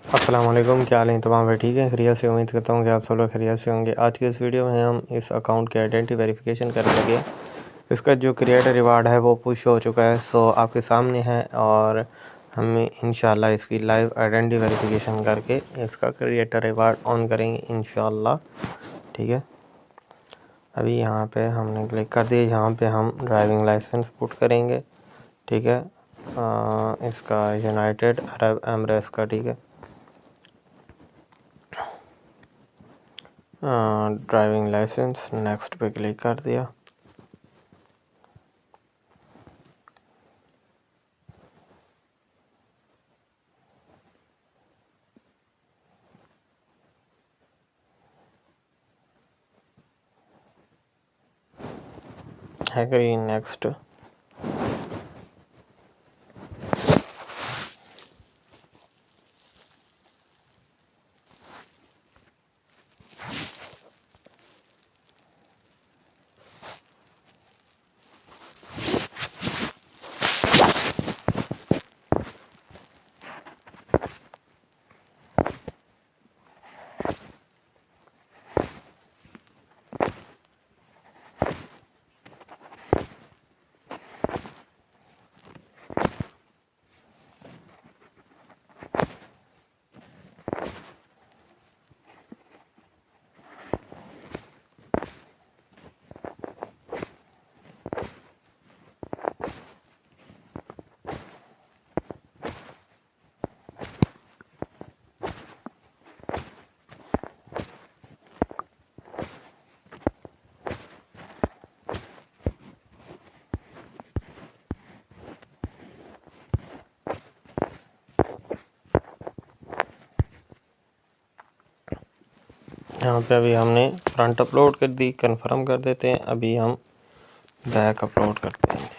अस्सलाम वालेकुम, क्या हाल है तमाम भाई? ठीक है, खैरियत से? उम्मीद करता हूँ कि आप सब लोग खैरियत से होंगे। आज की इस वीडियो में हम इस अकाउंट के आइडेंटिटी वेरिफिकेशन करने लगे। इसका जो क्रिएटर रिवार्ड है वो पुश हो चुका है, सो आपके सामने है और हम इंशाल्लाह इसकी लाइव आइडेंटिटी वेरिफिकेशन करके इसका क्रिएटर रिवार्ड ऑन करेंगे इंशाल्लाह। ठीक है, अभी यहाँ पे हमने क्लिक कर दिया। यहाँ पे हम ड्राइविंग लाइसेंस पुट करेंगे। ठीक है, इसका यूनाइटेड अरब एमिरेट्स का। ठीक है, ड्राइविंग लाइसेंस नेक्स्ट पे क्लिक कर दिया। Agree next. यहाँ पे अभी हमने फ्रंट अपलोड कर दी, कंफर्म कर देते हैं। अभी हम बैक अपलोड करते हैं।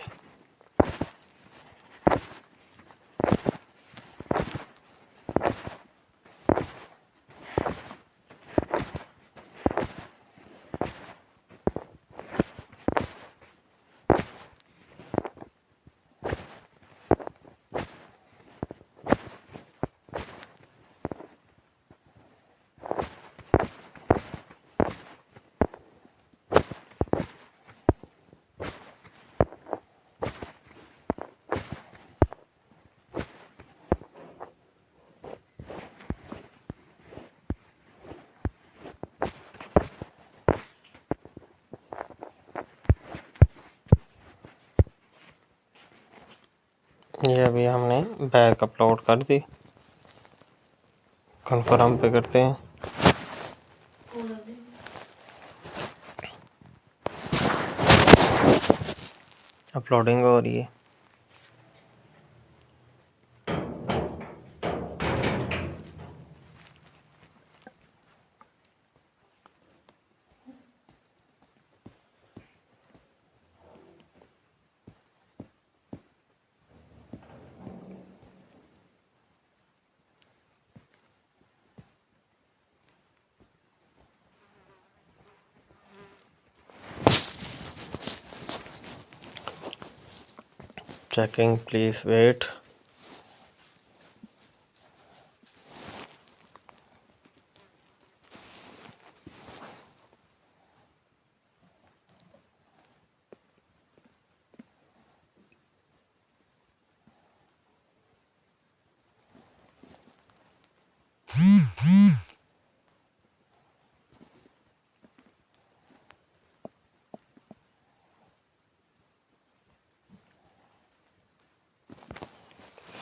ये अभी हमने बैक अपलोड कर दी, कंफर्म पे करते हैं। अपलोडिंग हो रही है। Checking, please wait.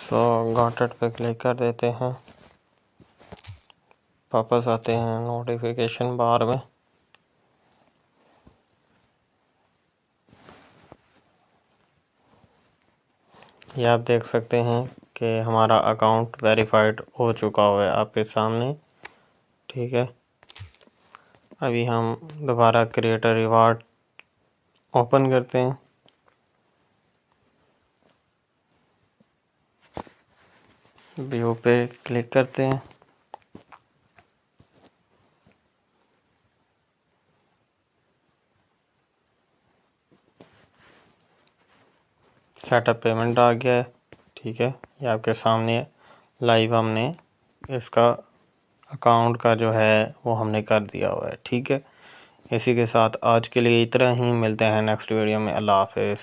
So got it पे क्लिक कर देते हैं। वापस आते हैं नोटिफिकेशन बार में। ये आप देख सकते हैं कि हमारा अकाउंट वेरीफाइड हो चुका हुआ है आपके सामने। ठीक है, अभी हम दोबारा क्रिएटर रिवार्ड ओपन करते हैं। व्यू पे क्लिक करते हैं। सेटअप पेमेंट आ गया है। ठीक है, ये आपके सामने लाइव हमने इसका अकाउंट का जो है वो हमने कर दिया हुआ है। ठीक है, इसी के साथ आज के लिए इतना ही, मिलते हैं नेक्स्ट वीडियो में। अल्लाह हाफिज़।